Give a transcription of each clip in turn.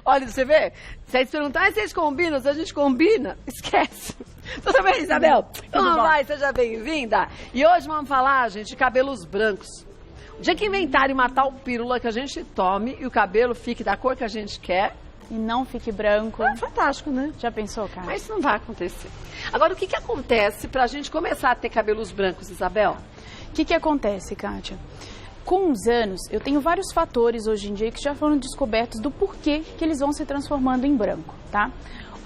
Olha, você vê? Se eles perguntarem se vocês combinam, se a gente combina, esquece. Tudo bem, Isabel? Como vai? Seja bem-vinda. E hoje vamos falar, gente, de cabelos brancos. O dia que inventarem uma tal pílula que a gente tome e o cabelo fique da cor que a gente quer... E não fique branco. É fantástico, né? Já pensou, cara? Mas isso não vai acontecer. Agora, o que acontece pra gente começar a ter cabelos brancos, Isabel? O que acontece, Kátia? Com os anos, eu tenho vários fatores hoje em dia que já foram descobertos do porquê que eles vão se transformando em branco, tá?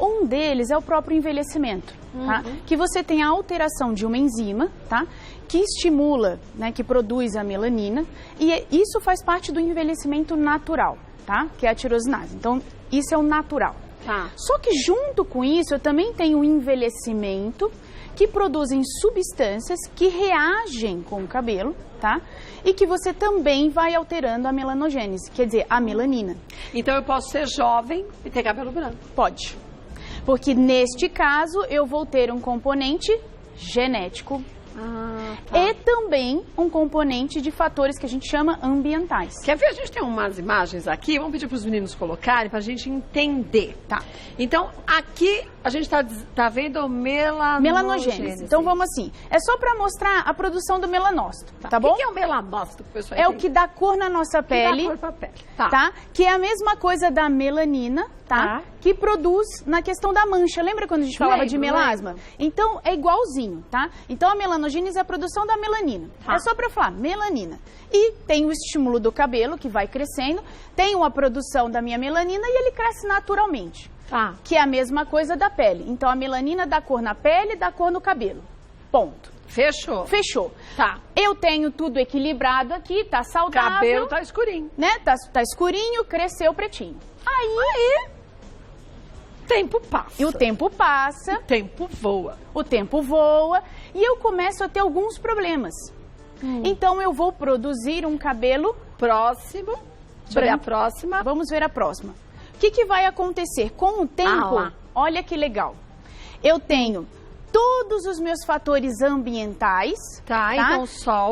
Um deles é o próprio envelhecimento, tá? Que você tem a alteração de uma enzima, tá? Que estimula, né, que produz a melanina, e isso faz parte do envelhecimento natural, tá? Que é a tirosinase. Então, isso é o natural. Tá. Só que junto com isso, eu também tenho o envelhecimento, que produzem substâncias que reagem com o cabelo, tá? E que você também vai alterando a melanogênese, quer dizer, a melanina. Então eu posso ser jovem e ter cabelo branco? Pode. Porque neste caso eu vou ter um componente genético e também um componente de fatores que a gente chama ambientais. Quer ver? A gente tem umas imagens aqui, vamos pedir para os meninos colocarem para a gente entender. Tá. Então, aqui a gente tá vendo melanogênese. Então vamos assim, é só para mostrar a produção do melanócito, tá bom? O que é o melanócito, pessoal? É o que dá cor na nossa pele, que dá cor pra pele. Tá? Que é a mesma coisa da melanina, tá? Que produz na questão da mancha. Lembra quando a gente falava de melasma? Então, é igualzinho, tá? Então, a melanogênese é a produção da melanina. É só pra falar, melanina. E tem o estímulo do cabelo, que vai crescendo, tem uma produção da minha melanina e ele cresce naturalmente. Que é a mesma coisa da pele. Então, a melanina dá cor na pele e dá cor no cabelo. Ponto. Fechou? Fechou. Tá. Eu tenho tudo equilibrado aqui, tá saudável. Cabelo tá escurinho. Né? Tá escurinho, cresceu pretinho. Aí... Tempo passa. E o tempo passa. O tempo voa. O tempo voa. E eu começo a ter alguns problemas. Então, eu vou produzir um cabelo... Próximo. Deixa eu ver a próxima. Vamos ver a próxima. O que vai acontecer? Com o tempo, olha que legal. Eu tenho todos os meus fatores ambientais. Tá? Então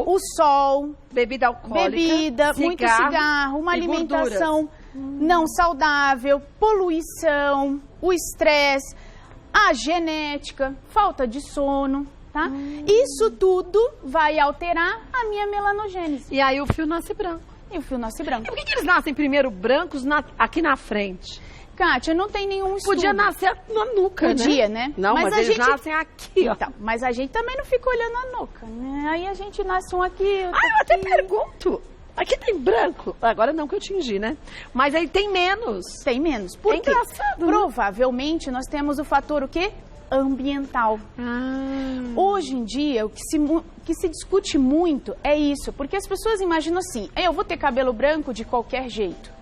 o sol. Bebida alcoólica. Muito cigarro, uma alimentação não saudável, poluição, o estresse, a genética, falta de sono, tá? Isso tudo vai alterar a minha melanogênese. E aí o fio nasce branco. E o fio nasce branco. E por que eles nascem primeiro brancos aqui na frente? Kátia, não tem nenhum estudo. Podia nascer na nuca, Podia, né? Não, mas eles nascem aqui, ó. Então, mas a gente também não fica olhando a nuca, né? Aí a gente nasce um aqui, outro eu até pergunto. Aqui tem branco. Agora não que eu tingi, né? Mas aí tem menos. Tem menos. Por quê? Engraçado, né? Provavelmente nós temos o fator o quê? Ambiental. Hoje em dia, o que se discute muito é isso, porque as pessoas imaginam assim, eu vou ter cabelo branco de qualquer jeito.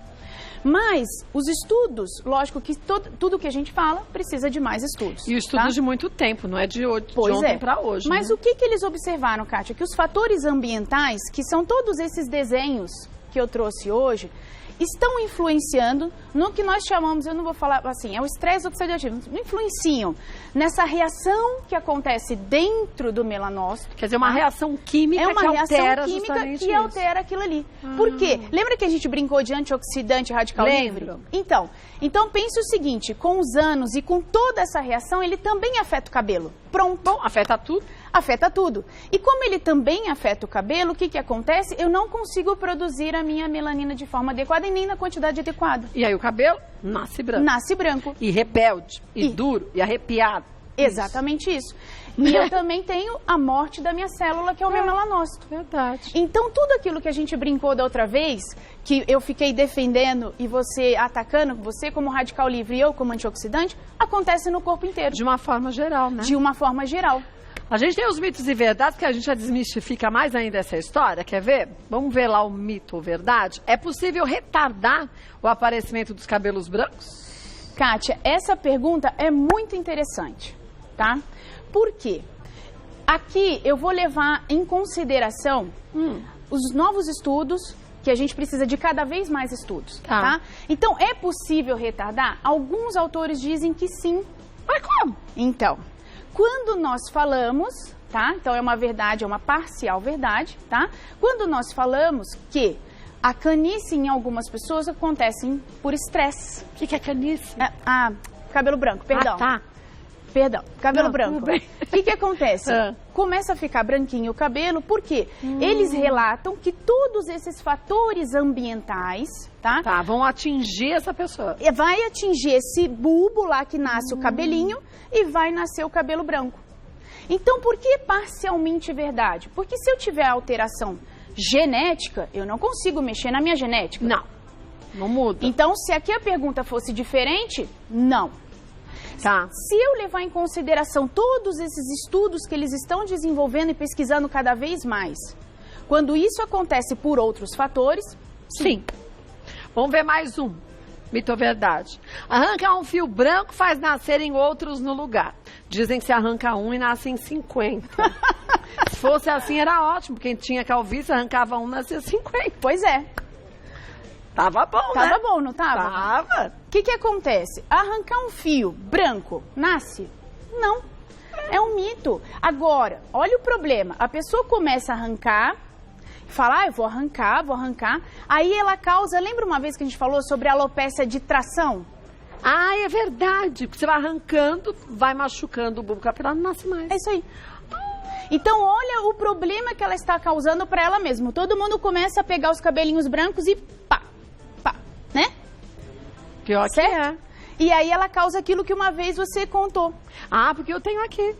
Mas os estudos, lógico que tudo que a gente fala precisa de mais estudos. E estudos de muito tempo, não é de ontem para hoje. Mas o que eles observaram, Kátia? Que os fatores ambientais, que são todos esses desenhos que eu trouxe hoje, estão influenciando no que nós chamamos, eu não vou falar assim, é o estresse oxidativo, influenciam nessa reação que acontece dentro do melanócito. Quer dizer, uma reação química que altera aquilo ali. Por quê? Lembra que a gente brincou de antioxidante radical livre? Então pense o seguinte, com os anos e com toda essa reação, ele também afeta o cabelo. Pronto. Bom, afeta tudo. Afeta tudo. E como ele também afeta o cabelo, o que acontece? Eu não consigo produzir a minha melanina de forma adequada e nem na quantidade adequada. E aí o cabelo nasce branco. Nasce branco. E rebelde, e duro, e arrepiado. Exatamente isso. E eu também tenho a morte da minha célula, que é o meu melanócito. Verdade. Então, tudo aquilo que a gente brincou da outra vez, que eu fiquei defendendo e você atacando, você como radical livre e eu como antioxidante, acontece no corpo inteiro. De uma forma geral, né? De uma forma geral. A gente tem os mitos e verdades, que a gente já desmistifica mais ainda essa história, quer ver? Vamos ver lá o mito ou verdade. É possível retardar o aparecimento dos cabelos brancos? Kátia, essa pergunta é muito interessante, tá? Por quê? Aqui eu vou levar em consideração os novos estudos, que a gente precisa de cada vez mais estudos, tá? Então, é possível retardar? Alguns autores dizem que sim. Mas como? Então, quando nós falamos, tá? Então, é uma verdade, é uma parcial verdade, tá? Quando nós falamos que A canice em algumas pessoas acontece por estresse. O que é canice? Cabelo branco, perdão. Perdão, cabelo branco. O que acontece? Começa a ficar branquinho o cabelo, porque eles relatam que todos esses fatores ambientais, vão atingir essa pessoa. Vai atingir esse bulbo lá que nasce o cabelinho e vai nascer o cabelo branco. Então, por que parcialmente verdade? Porque se eu tiver alteração genética, eu não consigo mexer na minha genética. Não muda. Então, se aqui a pergunta fosse diferente, não. Se eu levar em consideração todos esses estudos que eles estão desenvolvendo e pesquisando cada vez mais, quando isso acontece por outros fatores, sim. Vamos ver mais um. Mito ou verdade? Arrancar um fio branco faz nascerem outros no lugar. Dizem que se arranca um e nascem 50. Se fosse assim era ótimo. Quem tinha calvície arrancava um, nascia 50. Pois é. Tava bom, né? Tava bom, não tava? Tava. O que acontece? Arrancar um fio branco nasce? Não. É um mito. Agora, olha o problema. A pessoa começa a arrancar, fala, eu vou arrancar. Aí ela causa, lembra uma vez que a gente falou sobre a alopecia de tração? É verdade. Porque você vai arrancando, vai machucando o bulbo capilar, não nasce mais. É isso aí. Então, olha o problema que ela está causando para ela mesma. Todo mundo começa a pegar os cabelinhos brancos e pá, né? Pior que é. E aí ela causa aquilo que uma vez você contou. Porque eu tenho aqui.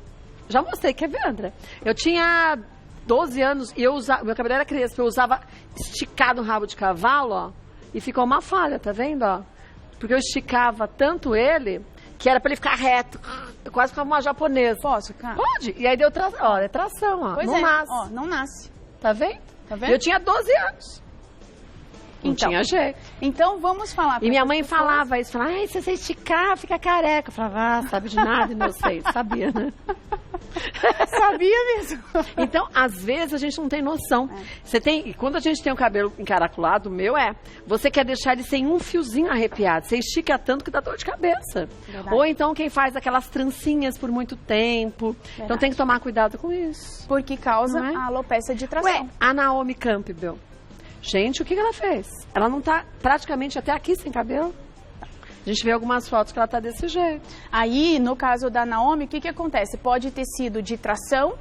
Já mostrei, quer ver, André? Eu tinha 12 anos e meu cabelo era crespo. Eu usava esticado no rabo de cavalo, ó. E ficou uma falha, tá vendo, ó? Porque eu esticava tanto ele que era pra ele ficar reto. Eu quase ficava uma japonesa. Posso, cara? Pode. E aí deu tração. Ó, é tração, ó. Pois não nasce. Ó, não nasce. Tá vendo? Tá vendo? Eu tinha 12 anos. Não tinha jeito. Então, vamos falar. E minha mãe falava isso. Falava, se você esticar, fica careca. Eu falava, sabe de nada, inocente. Sabia, né? Sabia mesmo. Então, às vezes, a gente não tem noção. E quando a gente tem o cabelo encaracolado, o meu você quer deixar ele sem um fiozinho arrepiado. Você estica tanto que dá dor de cabeça. Verdade. Ou então, quem faz aquelas trancinhas por muito tempo. Verdade. Então, tem que tomar cuidado com isso. Porque causa a alopecia de tração. A Naomi Campbell. Gente, o que ela fez? Ela não tá praticamente até aqui sem cabelo? A gente vê algumas fotos que ela tá desse jeito. Aí, no caso da Naomi, o que acontece? Pode ter sido de tração,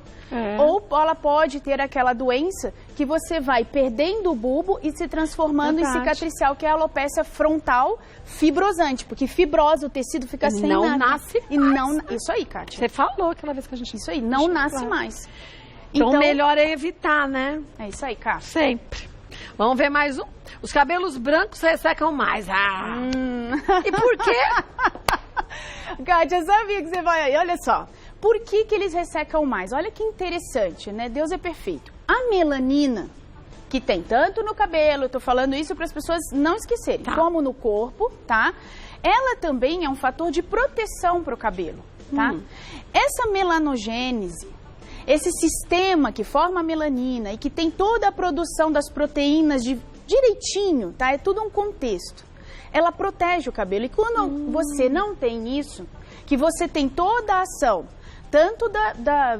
ou ela pode ter aquela doença que você vai perdendo o bulbo e se transformando em cicatricial, que é a alopecia frontal fibrosante, porque fibrosa, o tecido fica sem nada. Não nasce mais. Isso aí, Kátia. Você falou aquela vez que a gente... Isso aí, não nasce mais. Então, melhor é evitar, né? É isso aí, Kátia. Sempre. Vamos ver mais um. Os cabelos brancos ressecam mais. E por quê? Kátia, eu sabia que você vai aí. Olha só. Por que eles ressecam mais? Olha que interessante, né? Deus é perfeito. A melanina, que tem tanto no cabelo, eu tô falando isso para as pessoas não esquecerem, como no corpo, tá? Ela também é um fator de proteção para o cabelo, tá? Essa melanogênese, esse sistema que forma a melanina e que tem toda a produção das proteínas direitinho, tá? É tudo um contexto. Ela protege o cabelo. E quando você não tem isso, que você tem toda a ação, tanto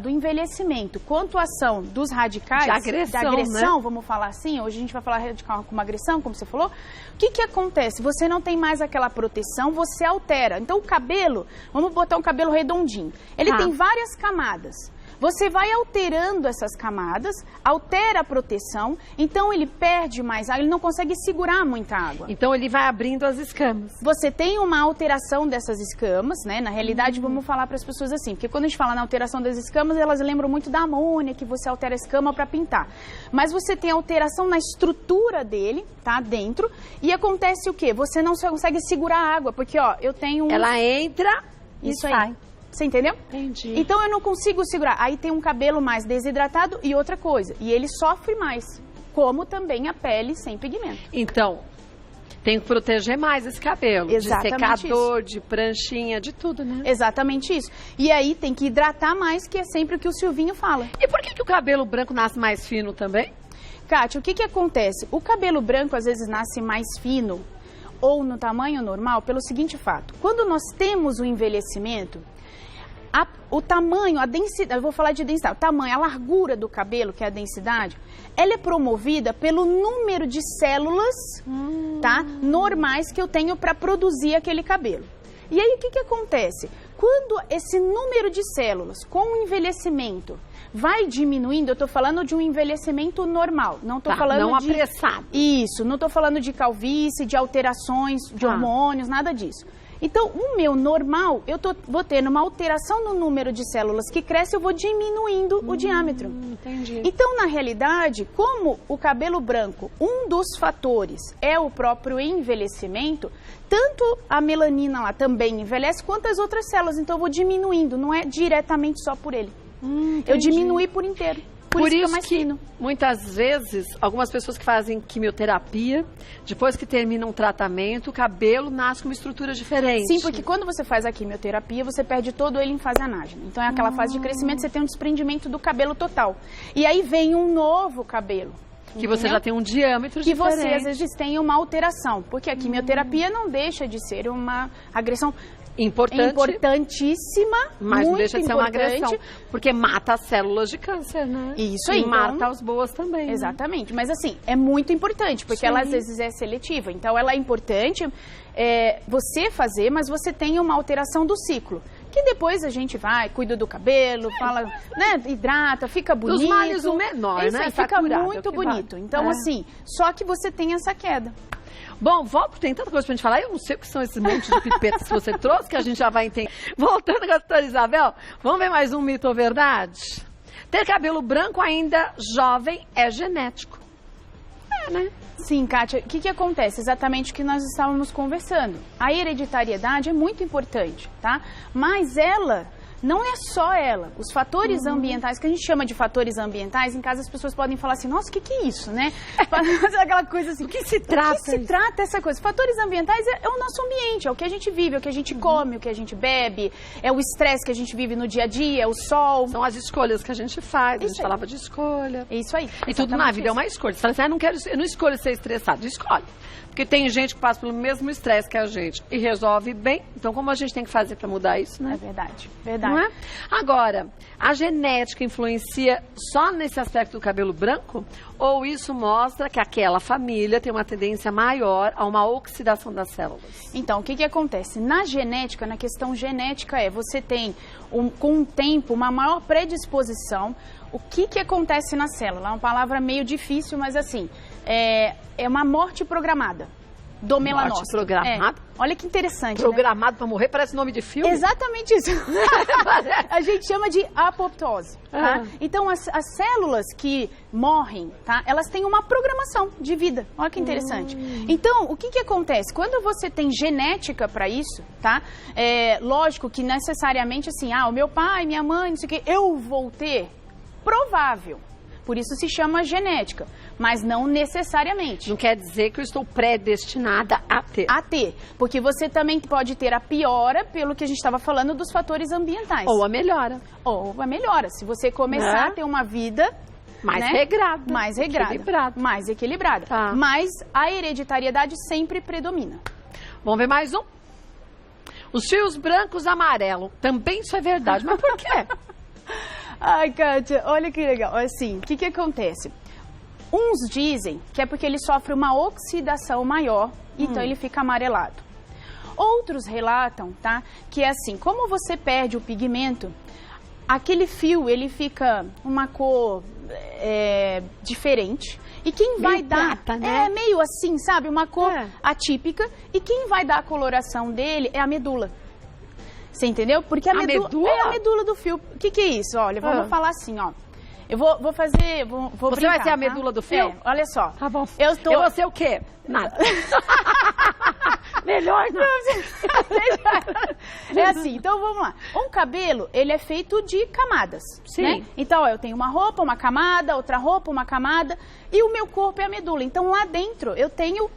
do envelhecimento, quanto a ação dos radicais, da agressão, né? Vamos falar assim, hoje a gente vai falar radical como agressão, como você falou. O que acontece? Você não tem mais aquela proteção, você altera. Então o cabelo, vamos botar um cabelo redondinho, ele tem várias camadas. Você vai alterando essas camadas, altera a proteção, então ele perde mais água, ele não consegue segurar muita água. Então ele vai abrindo as escamas. Você tem uma alteração dessas escamas, né? Na realidade, vamos falar para as pessoas assim, porque quando a gente fala na alteração das escamas, elas lembram muito da amônia, que você altera a escama para pintar. Mas você tem alteração na estrutura dele, tá? Dentro, e acontece o quê? Você não consegue segurar a água, porque, ó, eu tenho Ela entra e sai. Você entendeu? Entendi. Então eu não consigo segurar. Aí tem um cabelo mais desidratado e outra coisa. E ele sofre mais. Como também a pele sem pigmento. Então, tem que proteger mais esse cabelo. Exatamente. De secador, de pranchinha, de tudo, né? Exatamente isso. E aí tem que hidratar mais, que é sempre o que o Silvinho fala. E por que o cabelo branco nasce mais fino também? Kátia, o que acontece? O cabelo branco às vezes nasce mais fino ou no tamanho normal pelo seguinte fato. Quando nós temos o envelhecimento, o tamanho, a densidade, eu vou falar de densidade, o tamanho, a largura do cabelo, que é a densidade, ela é promovida pelo número de células, tá, normais que eu tenho para produzir aquele cabelo. E aí, o que acontece? Quando esse número de células com o envelhecimento vai diminuindo, eu estou falando de um envelhecimento normal, não estou falando não de... apressado. Isso, não estou falando de calvície, de alterações, de hormônios, nada disso. Então, o meu normal, vou tendo uma alteração no número de células que cresce, eu vou diminuindo o diâmetro. Entendi. Então, na realidade, como o cabelo branco, um dos fatores é o próprio envelhecimento, tanto a melanina lá também envelhece, quanto as outras células. Então, eu vou diminuindo, não é diretamente só por ele. Eu diminui por inteiro. Por isso fica mais fino. Muitas vezes, algumas pessoas que fazem quimioterapia, depois que terminam o tratamento, o cabelo nasce com uma estrutura diferente. Sim, porque quando você faz a quimioterapia, você perde todo ele em fase anágena. Então é aquela fase de crescimento, você tem um desprendimento do cabelo total. E aí vem um novo cabelo. Que você já tem um diâmetro que diferente. Que você, às vezes, tem uma alteração. Porque a quimioterapia não deixa de ser uma agressão importantíssima, mas não deixa de ser uma importante. agressão, porque mata as células de câncer, né? Isso aí. E mata as boas também. Exatamente, mas assim, é muito importante, porque ela às vezes é seletiva, então ela é importante você fazer, mas você tem uma alteração do ciclo, que depois a gente vai, cuida do cabelo, fala, né, hidrata, fica bonito. Dos males o menor, isso né? Aí, fica muito bonito. Então assim, só que você tem essa queda. Bom, tem tanta coisa pra gente falar. Eu não sei o que são esses montes de pipetas que você trouxe, que a gente já vai entender. Voltando com a doutora Isabel, vamos ver mais um mito ou verdade? Ter cabelo branco ainda jovem é genético. Né? Sim, Kátia. O que acontece? Exatamente o que nós estávamos conversando. A hereditariedade é muito importante, tá? Mas ela... Não é só ela. Os fatores ambientais, que a gente chama de fatores ambientais, em casa as pessoas podem falar assim, nossa, o que é isso, né? Fazer aquela coisa assim. Do que se trata? Do que se trata essa coisa? Fatores ambientais é o nosso ambiente, é o que a gente vive, é o que a gente come, o que a gente bebe, é o estresse que a gente vive no dia a dia, é o sol. São as escolhas que a gente faz, a gente falava de escolha. É isso aí. E tudo na vida é uma escolha. Você fala assim, eu não escolho ser estressado, escolhe. Porque tem gente que passa pelo mesmo estresse que a gente e resolve bem. Então, como a gente tem que fazer para mudar isso, né? É verdade, verdade. Não é? Agora, a genética influencia só nesse aspecto do cabelo branco? Ou isso mostra que aquela família tem uma tendência maior a uma oxidação das células? Então, o que acontece? Na genética, na questão genética você tem, com o tempo, uma maior predisposição. O que acontece na célula? É uma palavra meio difícil, mas assim, é uma morte programada do melanócito. Morte programada? Olha que interessante, programado, né? Para morrer, parece nome de filme. Exatamente isso. A gente chama de apoptose. Tá? Então, as células que morrem, tá? Elas têm uma programação de vida. Olha que interessante. Então, o que acontece? Quando você tem genética para isso, tá? Lógico que necessariamente assim, o meu pai, minha mãe, não sei o que, eu vou ter... Provável. Por isso se chama genética, mas não necessariamente. Não quer dizer que eu estou predestinada a ter. A ter, porque você também pode ter a piora pelo que a gente estava falando dos fatores ambientais. Ou a melhora. Ou a melhora, se você começar a ter uma vida... Mais regrada. Mais regrada. Mais equilibrada. Tá. Mas a hereditariedade sempre predomina. Vamos ver mais um? Os fios brancos amarelos. Também isso é verdade, mas por quê? Ai, Kátia, olha que legal. Assim, o que acontece? Uns dizem que é porque ele sofre uma oxidação maior, então ele fica amarelado. Outros relatam, tá, que é assim, como você perde o pigmento, aquele fio, ele fica uma cor diferente. E quem vai dar... prata, né? Meio assim, sabe? Uma cor atípica. E quem vai dar a coloração dele é a medula. Você entendeu? Porque a medula é a medula do fio. O que é isso? Olha, vamos falar assim, ó. Eu vou fazer... Vou Você brincar, vai ser a medula do fio? Olha só. Tá bom. Eu vou ser o quê? Nada. Melhor não. É assim, então vamos lá. Um cabelo, ele é feito de camadas. Sim. Né? Então, eu tenho uma roupa, uma camada, outra roupa, uma camada. E o meu corpo é a medula. Então, lá dentro, eu tenho...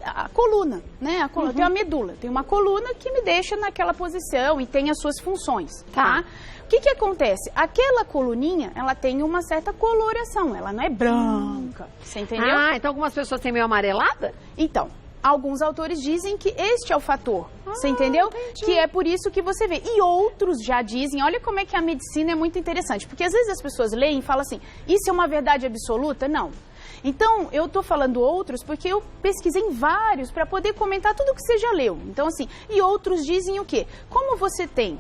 a coluna, né? Eu tenho a medula, tem uma coluna que me deixa naquela posição e tem as suas funções, tá? O que acontece? Aquela coluninha, ela tem uma certa coloração, ela não é branca, você entendeu? Então algumas pessoas têm meio amarelada? Então, alguns autores dizem que este é o fator, você entendeu? Entendi. Que é por isso que você vê. E outros já dizem, olha como é que a medicina é muito interessante, porque às vezes as pessoas leem e falam assim, isso é uma verdade absoluta? Não. Então, eu tô falando outros porque eu pesquisei em vários para poder comentar tudo que você já leu. Então, assim, e outros dizem o quê? Como você tem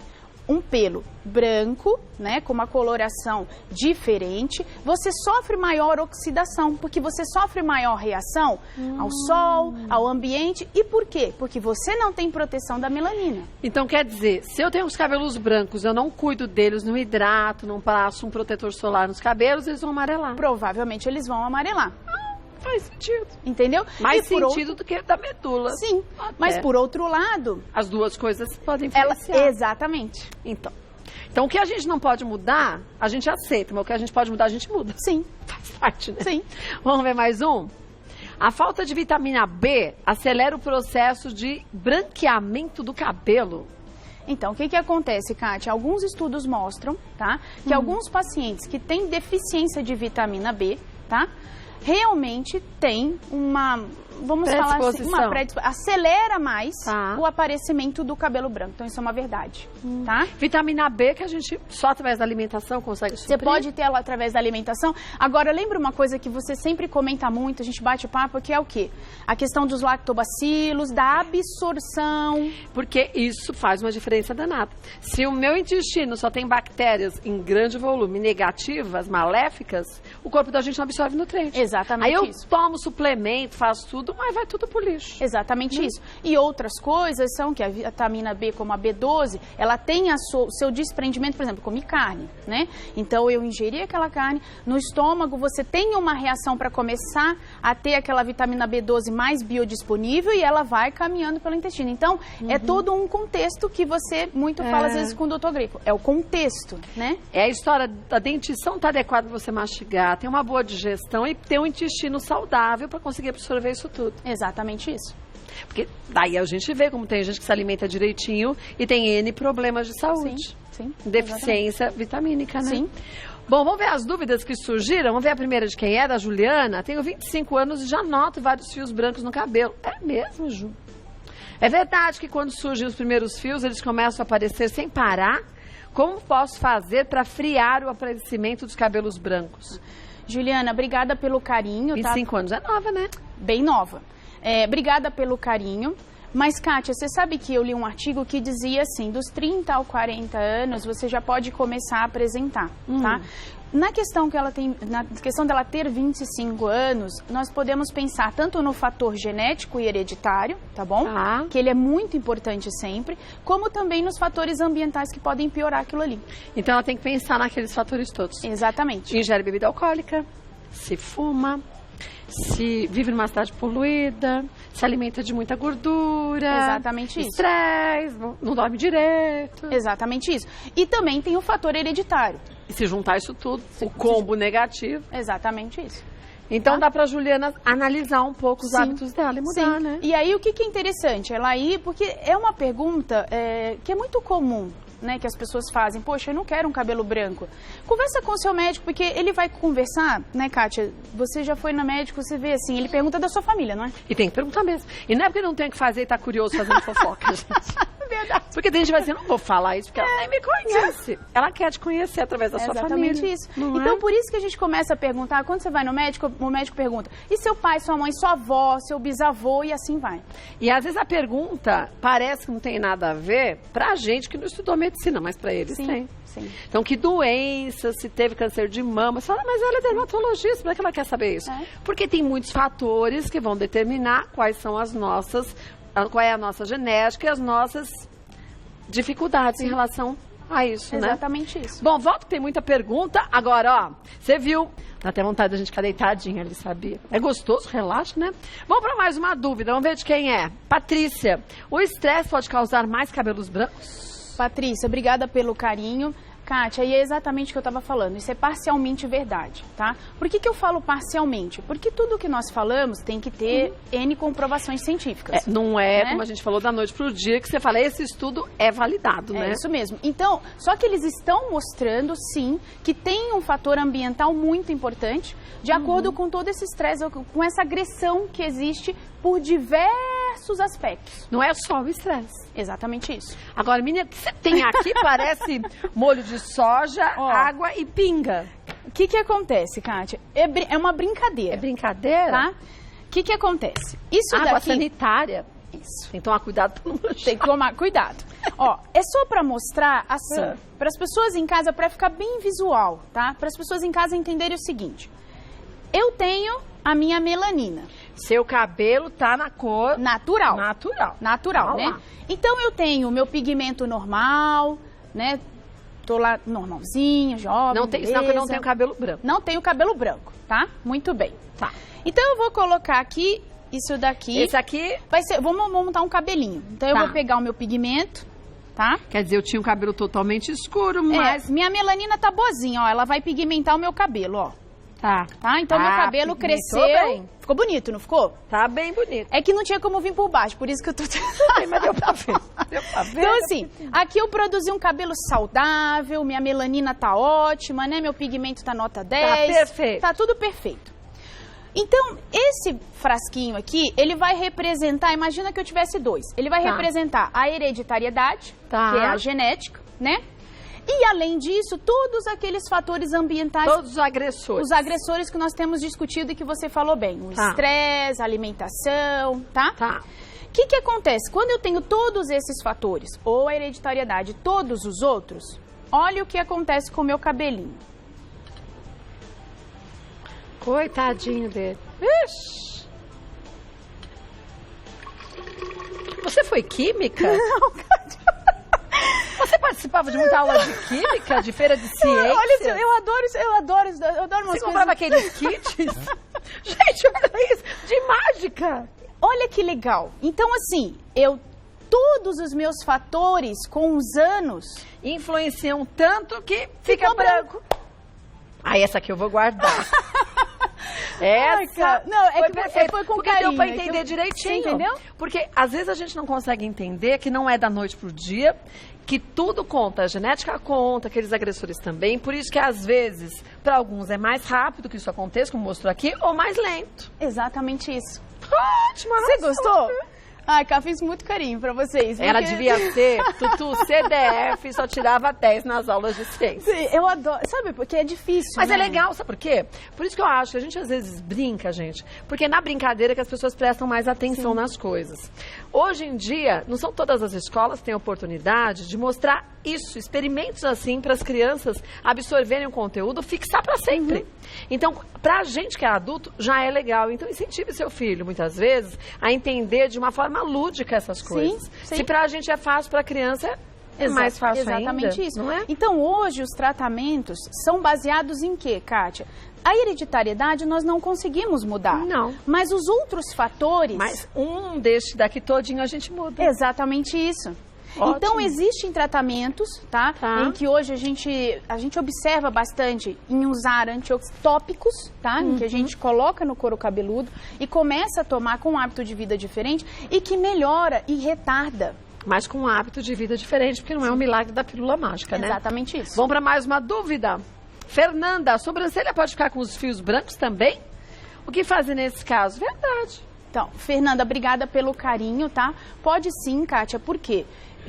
um pelo branco, né, com uma coloração diferente, você sofre maior oxidação, porque você sofre maior reação ao sol, ao ambiente. E por quê? Porque você não tem proteção da melanina. Então, quer dizer, se eu tenho os cabelos brancos, eu não cuido deles, não hidrato, não passo um protetor solar nos cabelos, eles vão amarelar. Provavelmente eles vão amarelar. Faz sentido. Entendeu? Mais sentido do que da medula. Sim, mas por outro lado... As duas coisas podem influenciar. Exatamente. Então, o que a gente não pode mudar, a gente aceita, mas o que a gente pode mudar, a gente muda. Sim. Faz parte, né? Sim. Vamos ver mais um? A falta de vitamina B acelera o processo de branqueamento do cabelo. Então, o que acontece, Kátia? Alguns estudos mostram, tá? Que alguns pacientes que têm deficiência de vitamina B, tá? Realmente tem uma, vamos falar assim, uma predisposição, acelera mais o aparecimento do cabelo branco. Então, isso é uma verdade, tá? Vitamina B que a gente só através da alimentação consegue suprir. Você pode ter ela através da alimentação. Agora, lembra uma coisa que você sempre comenta muito, a gente bate papo, que é o quê? A questão dos lactobacilos, da absorção. Porque isso faz uma diferença danada. Se o meu intestino só tem bactérias em grande volume, negativas, maléficas, o corpo da gente não absorve nutrientes. Exatamente aí eu isso. tomo suplemento, faço tudo, mas vai tudo pro lixo. Exatamente isso. E outras coisas são que a vitamina B, como a B12, ela tem o seu desprendimento, por exemplo, comer carne, né? Então, eu ingeri aquela carne, no estômago você tem uma reação para começar a ter aquela vitamina B12 mais biodisponível e ela vai caminhando pelo intestino. Então, é todo um contexto que você muito fala, às vezes, com o doutor Greco. É o contexto, né? É a história da dentição tá adequada para você mastigar, ter uma boa digestão e ter um intestino saudável para conseguir absorver isso tudo. Exatamente isso. Porque daí a gente vê como tem gente que se alimenta direitinho e tem N problemas de saúde. Sim, deficiência vitamínica, né? Sim. Bom, vamos ver as dúvidas que surgiram. Vamos ver a primeira de quem é, da Juliana. Tenho 25 anos e já noto vários fios brancos no cabelo. É mesmo, Ju? É verdade que quando surgem os primeiros fios, eles começam a aparecer sem parar? Como posso fazer para friar o aparecimento dos cabelos brancos? Juliana, obrigada pelo carinho. 25 anos é nova, né? Bem nova. Obrigada pelo carinho. Mas, Kátia, você sabe que eu li um artigo que dizia assim, dos 30 aos 40 anos, você já pode começar a apresentar, tá? Na questão dela ter 25 anos, nós podemos pensar tanto no fator genético e hereditário, tá bom? Que ele é muito importante sempre, como também nos fatores ambientais que podem piorar aquilo ali. Então ela tem que pensar naqueles fatores todos. Exatamente. Ingere bebida alcoólica, se fuma, se vive numa cidade poluída, se alimenta de muita gordura. Exatamente isso. Estresse, não dorme direito. Exatamente isso. E também tem o fator hereditário. E se juntar isso tudo, o combo negativo. Exatamente isso. Então dá pra Juliana analisar um pouco os hábitos dela e mudar, né? E aí o que é interessante? Ela ir, porque é uma pergunta que é muito comum, né, que as pessoas fazem. Poxa, eu não quero um cabelo branco. Conversa com o seu médico, porque ele vai conversar, né, Kátia? Você já foi no médico, você vê assim, ele pergunta da sua família, não é? E tem que perguntar mesmo. E não é porque não tem o que fazer e tá curioso fazendo fofoca, gente. Verdade. Porque tem gente que vai dizer, não vou falar isso, porque ela nem me conhece. Ela quer te conhecer através da sua família. Exatamente isso. Então, por isso que a gente começa a perguntar, quando você vai no médico, o médico pergunta, e seu pai, sua mãe, sua avó, seu bisavô, e assim vai. E às vezes a pergunta parece que não tem nada a ver pra gente que não estudou medicina, mas pra eles tem. Sim. Então, que doença, se teve câncer de mama, você fala, mas ela é dermatologista, por que ela quer saber isso? Porque tem muitos fatores que vão determinar quais são qual é a nossa genética e as nossas dificuldades em relação a isso, né? Exatamente isso. Bom, volta que tem muita pergunta. Agora, ó, você viu, dá até vontade da gente ficar deitadinha ali, sabia? É gostoso, relaxa, né? Vamos para mais uma dúvida, vamos ver de quem é. Patrícia, o estresse pode causar mais cabelos brancos? Patrícia, obrigada pelo carinho. Kátia, e é exatamente o que eu estava falando, isso é parcialmente verdade, tá? Por que eu falo parcialmente? Porque tudo que nós falamos tem que ter N comprovações científicas. Não é, como a gente falou, da noite pro dia, que você fala, esse estudo é validado, né? É isso mesmo. Então, só que eles estão mostrando, sim, que tem um fator ambiental muito importante, de acordo com todo esse estresse, com essa agressão que existe por diversos diversos aspectos. Não é só o estresse. Exatamente isso. Agora, menina, o que você tem aqui parece molho de soja, água e pinga. O que acontece, Kátia? É uma brincadeira. É brincadeira? Tá? O que acontece? Isso água daqui... sanitária. Isso. Tem que tomar cuidado pra não manchar. Tem que tomar cuidado. Ó, é só pra mostrar assim, para as pessoas em casa, pra ficar bem visual, tá? Para as pessoas em casa entenderem o seguinte. Eu tenho a minha melanina. Seu cabelo tá na cor... Natural. Natural, né? Então eu tenho o meu pigmento normal, né? Tô lá normalzinha, jovem, não tem, senão que eu não tenho cabelo branco. Não tenho cabelo branco, tá? Muito bem. Tá. Então eu vou colocar aqui isso daqui. Esse aqui... vai ser, vamos montar um cabelinho. Então eu vou pegar o meu pigmento, tá? Quer dizer, eu tinha um cabelo totalmente escuro, mas... minha melanina tá boazinha, ó. Ela vai pigmentar o meu cabelo, ó. Tá. Então meu cabelo cresceu. Bem. Ficou bonito, não ficou? Tá bem bonito. É que não tinha como vir por baixo, por isso que eu tô... Mas deu pra ver. Deu pra ver. Então assim, aqui eu produzi um cabelo saudável, minha melanina tá ótima, né? Meu pigmento tá nota 10. Tá perfeito. Tá tudo perfeito. Então, esse frasquinho aqui, ele vai representar, imagina que eu tivesse 2. Ele vai representar a hereditariedade, que é a genética, né? E, além disso, todos aqueles fatores ambientais... todos os agressores. Os agressores que nós temos discutido e que você falou bem. O estresse, a alimentação, tá? Tá. O que acontece? Quando eu tenho todos esses fatores, ou a hereditariedade, todos os outros, olha o que acontece com o meu cabelinho. Coitadinho dele. Ixi. Você foi química? Não, Você participava de muita aula de química, de feira de ciência? Olha, eu adoro umas coisas. Você comprava aqueles kits? Gente, olha isso, de mágica. Olha que legal. Então, assim, todos os meus fatores, com os anos... influenciam tanto que fica branco. Essa aqui eu vou guardar. Essa foi com carinho. Deu pra entender direitinho. Você entendeu? Porque às vezes a gente não consegue entender que não é da noite pro dia, que tudo conta, a genética conta, aqueles agressores também. Por isso que às vezes, para alguns é mais rápido que isso aconteça, como mostrou aqui, ou mais lento. Exatamente isso. Ótimo. Você gostou? Ai, Cá, fiz muito carinho pra vocês. Ela devia ser Tutu CDF, só tirava 10 nas aulas de ciência. Sim, eu adoro. Sabe, porque é difícil, Mas né? é legal, sabe por quê? Por isso que eu acho que a gente às vezes brinca, gente. Porque é na brincadeira que as pessoas prestam mais atenção nas coisas. Hoje em dia, não são todas as escolas que têm oportunidade de mostrar isso, experimentos assim, para as crianças absorverem o conteúdo, fixar para sempre. Então, pra gente que é adulto, já é legal. Então, incentive seu filho, muitas vezes, a entender de uma forma lúdica essas coisas. Sim. Se pra gente é fácil, pra criança é mais fácil exatamente ainda, isso. não é? Então, hoje, os tratamentos são baseados em quê, Kátia? A hereditariedade nós não conseguimos mudar. Não. Mas os outros fatores... Mas um deste daqui todinho a gente muda. Exatamente isso. Ótimo. Então, existem tratamentos, tá? Em que hoje a gente observa bastante em usar antitópicos, tá? Em que a gente coloca no couro cabeludo e começa a tomar com um hábito de vida diferente e que melhora e retarda. Mas com um hábito de vida diferente, porque não é um milagre da pílula mágica, né? Exatamente isso. Vamos para mais uma dúvida. Fernanda, a sobrancelha pode ficar com os fios brancos também? O que fazer nesse caso? Verdade. Então, Fernanda, obrigada pelo carinho, tá? Pode sim, Kátia, por quê?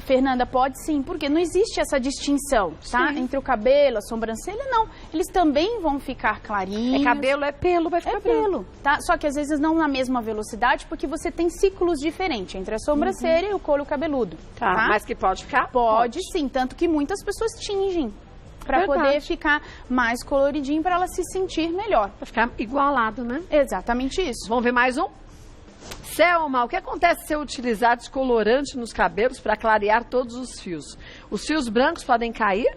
Fernanda, pode sim, porque não existe essa distinção, tá? Entre o cabelo, a sobrancelha, não. Eles também vão ficar clarinhos. É cabelo, é pelo, vai ficar pelo, tá? Só que às vezes não na mesma velocidade, porque você tem ciclos diferentes entre a sobrancelha e o couro cabeludo. Tá? Mas que pode ficar? Pode sim, tanto que muitas pessoas tingem. Para poder ficar mais coloridinho, para ela se sentir melhor. Para ficar igualado, né? Exatamente isso. Vamos ver mais um? Selma, o que acontece se eu utilizar descolorante nos cabelos para clarear todos os fios? Os fios brancos podem cair?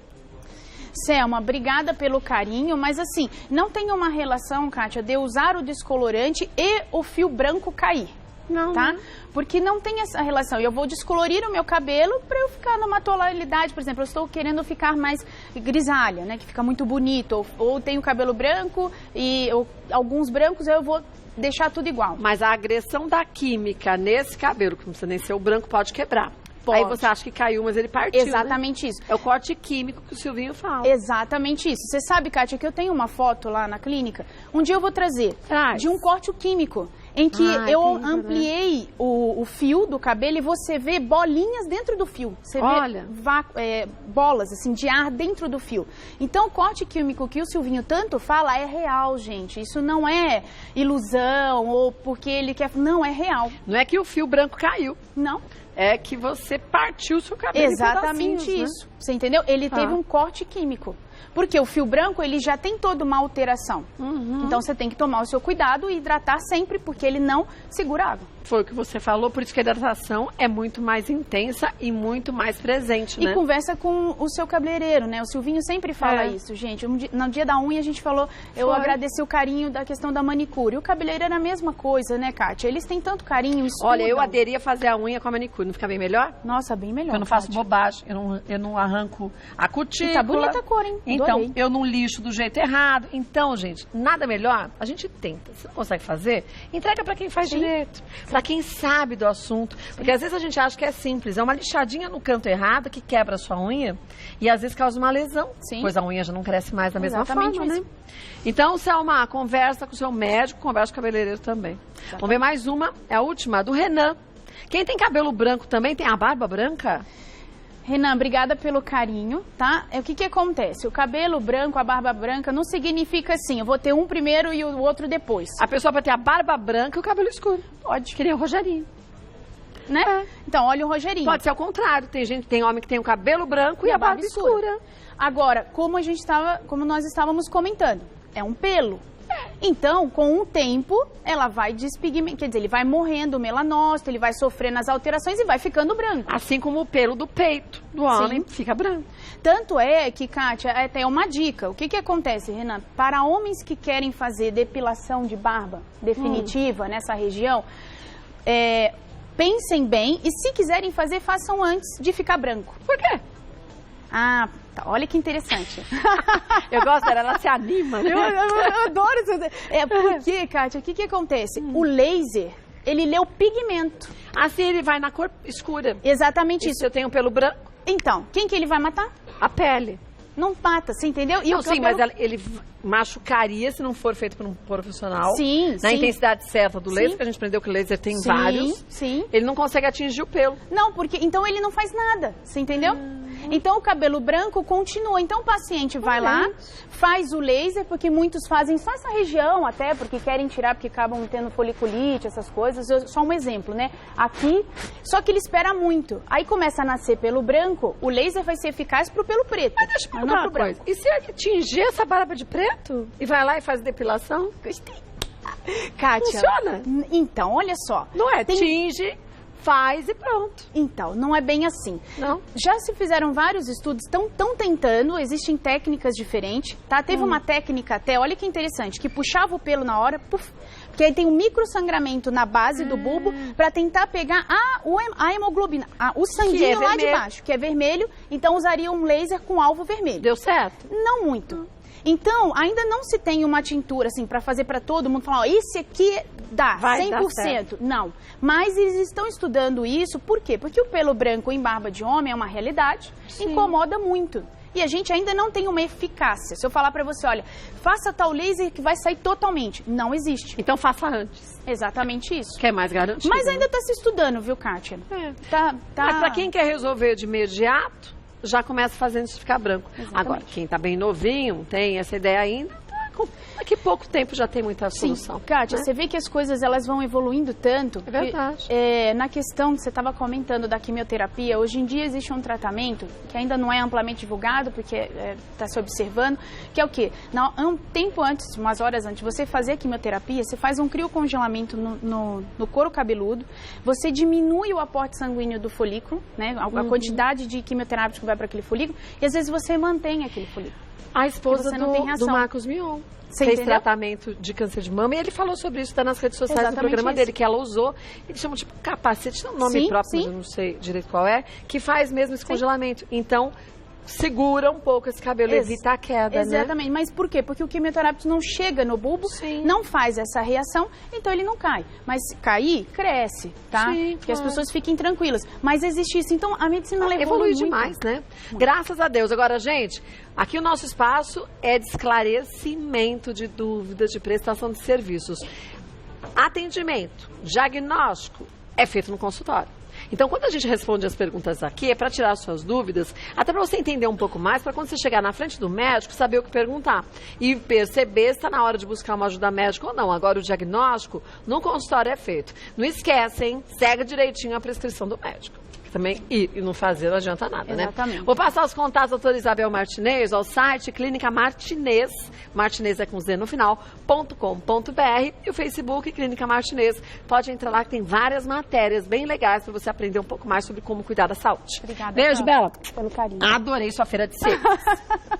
Selma, obrigada pelo carinho, mas assim, não tem uma relação, Kátia, de eu usar o descolorante e o fio branco cair. Não, tá? Porque não tem essa relação. Eu vou descolorir o meu cabelo para eu ficar numa tonalidade, por exemplo, eu estou querendo ficar mais grisalha, né? Que fica muito bonito. Ou tenho cabelo branco e alguns brancos eu vou deixar tudo igual. Mas a agressão da química nesse cabelo, que não precisa nem ser o branco, pode quebrar. Pode. Aí você acha que caiu, mas ele partiu. Exatamente, né? Isso. É o corte químico que o Silvinho fala. Exatamente isso. Você sabe, Kátia, que eu tenho uma foto lá na clínica. Um dia eu vou trazer de um corte químico. em que eu ampliei o fio do cabelo e você vê bolinhas dentro do fio. Você vê bolas assim, de ar dentro do fio. Então, o corte químico que o Silvinho tanto fala é real, gente. Isso não é ilusão ou porque ele quer... Não, é real. Não é que o fio branco caiu. Não. É que você partiu o seu cabelo. Exatamente isso. Né? Você entendeu? Ele teve um corte químico. Porque o fio branco, ele já tem toda uma alteração. Então, você tem que tomar o seu cuidado e hidratar sempre, porque ele não segura água. Foi o que você falou, por isso que a hidratação é muito mais intensa e muito mais presente, né? E conversa com o seu cabeleireiro, né? O Silvinho sempre fala isso, gente. No dia da unha, a gente falou, eu agradeci o carinho da questão da manicure. E o cabeleireiro era a mesma coisa, né, Kátia? Eles têm tanto carinho, estudam. Olha, eu aderia fazer a unha com a manicure, não fica bem melhor? Nossa, bem melhor, eu não faço bobagem, eu não arranco a cutícula. E tá bonita a cor, hein? Então, eu não lixo do jeito errado. Então, gente, nada melhor, a gente tenta. Se não consegue fazer, entrega pra quem faz direito. Pra quem sabe do assunto. Porque às vezes a gente acha que é simples. É uma lixadinha no canto errado que quebra a sua unha e às vezes causa uma lesão. Pois a unha já não cresce mais da mesma forma, né? Então, Selma, conversa com o seu médico, conversa com o cabeleireiro também. Vamos ver mais uma. É a última, do Renan. Quem tem cabelo branco também tem a barba branca? Renan, obrigada pelo carinho, tá? O que acontece? O cabelo branco, a barba branca, não significa assim, eu vou ter um primeiro e o outro depois. A pessoa pode ter a barba branca e o cabelo escuro. Pode. Que nem o Rogerinho. Né? Então, olha o Rogerinho. Pode ser ao contrário. Tem homem que tem o cabelo branco e a barba escura. Agora, como nós estávamos comentando, é um pelo. Então, com o tempo, ela vai despigmentar, quer dizer, ele vai morrendo o melanócito, ele vai sofrendo as alterações e vai ficando branco. Assim como o pelo do peito do homem fica branco. Tanto é que, Kátia, até uma dica. O que acontece, Renan? Para homens que querem fazer depilação de barba definitiva nessa região, pensem bem e se quiserem fazer, façam antes de ficar branco. Por quê? Ah, tá, olha que interessante. Eu gosto dela, ela se anima. Né? Eu adoro isso. Porque, Kátia, o que acontece? O laser, ele lê o pigmento. Assim ele vai na cor escura. Exatamente isso. Se eu tenho pelo branco? Então, quem que ele vai matar? A pele. Não mata, você entendeu? E não, sim, mas ele machucaria se não for feito por um profissional. Sim, na intensidade certa do laser, que a gente aprendeu que o laser tem vários. Sim. Ele não consegue atingir o pelo. Não, porque então ele não faz nada, você entendeu? Então o cabelo branco continua. Então o paciente vai lá, faz o laser, porque muitos fazem só essa região até, porque querem tirar, porque acabam tendo foliculite, essas coisas. Só um exemplo, né? Aqui, só que ele espera muito. Aí começa a nascer pelo branco, o laser vai ser eficaz pro pelo preto. Mas deixa eu perguntar uma coisa. E se ele tingir essa barba de preto e vai lá e faz depilação? Kátia, funciona? Então, olha só. Não é, tinge, faz e pronto. Então, não é bem assim. Não? Já se fizeram vários estudos, estão tentando, existem técnicas diferentes, tá? Teve uma técnica até, olha que interessante, que puxava o pelo na hora, puf, porque aí tem um microsangramento na base do bulbo para tentar pegar a hemoglobina, o sanguinho lá de baixo, que é vermelho, então usaria um laser com alvo vermelho. Deu certo? Não muito. Então, ainda não se tem uma tintura, assim, para fazer para todo mundo falar, ó, esse aqui dá, vai 100%. Dar certo. Não. Mas eles estão estudando isso, por quê? Porque o pelo branco em barba de homem é uma realidade, incomoda muito. E a gente ainda não tem uma eficácia. Se eu falar para você, olha, faça tal laser que vai sair totalmente. Não existe. Então faça antes. Exatamente isso. Que é mais garantido. Mas ainda está se estudando, viu, Kátia? Mas para quem quer resolver de imediato, já começa fazendo isso ficar branco. Exatamente. Agora, quem está bem novinho, tem essa ideia ainda, daqui a pouco tempo já tem muita solução. Sim, Kátia, você vê que as coisas elas vão evoluindo tanto. É verdade. Na questão que você estava comentando da quimioterapia, hoje em dia existe um tratamento que ainda não é amplamente divulgado, porque está se observando, que é o quê? Um tempo antes, umas horas antes de você fazer a quimioterapia, você faz um criocongelamento no couro cabeludo, você diminui o aporte sanguíneo do folículo, né? A quantidade de quimioterápico que vai para aquele folículo, e às vezes você mantém aquele folículo. A esposa do Marcos Mion fez tratamento de câncer de mama e ele falou sobre isso, está nas redes sociais do programa dele, que ela usou. Eles chamam tipo capacete, tem um nome próprio, mas eu não sei direito qual é, que faz mesmo esse congelamento. Então, segura um pouco esse cabelo, evita a queda, Exatamente, mas por quê? Porque o quimioterápico não chega no bulbo, não faz essa reação, então ele não cai. Mas cair, cresce, tá? Que as pessoas fiquem tranquilas. Mas existe isso, então a medicina evolui demais, né? Graças a Deus. Agora, gente, aqui o nosso espaço é de esclarecimento de dúvidas, de prestação de serviços. atendimento, diagnóstico, é feito no consultório. Então, quando a gente responde as perguntas aqui, é para tirar suas dúvidas, até para você entender um pouco mais, para quando você chegar na frente do médico, saber o que perguntar. E perceber se está na hora de buscar uma ajuda médica ou não. Agora, o diagnóstico no consultório é feito. Não esquece, hein? Segue direitinho a prescrição do médico. Também, e não fazer não adianta nada, Exatamente. né? Vou passar os contatos da doutora Isabel Martinez ao site Clínica Martinez, Martinez é com Z no final, .com.br, e o Facebook Clínica Martinez. Pode entrar lá que tem várias matérias bem legais para você aprender um pouco mais sobre como cuidar da saúde. Obrigada. Beijo, Bela. Pelo carinho. Adorei sua feira de secos.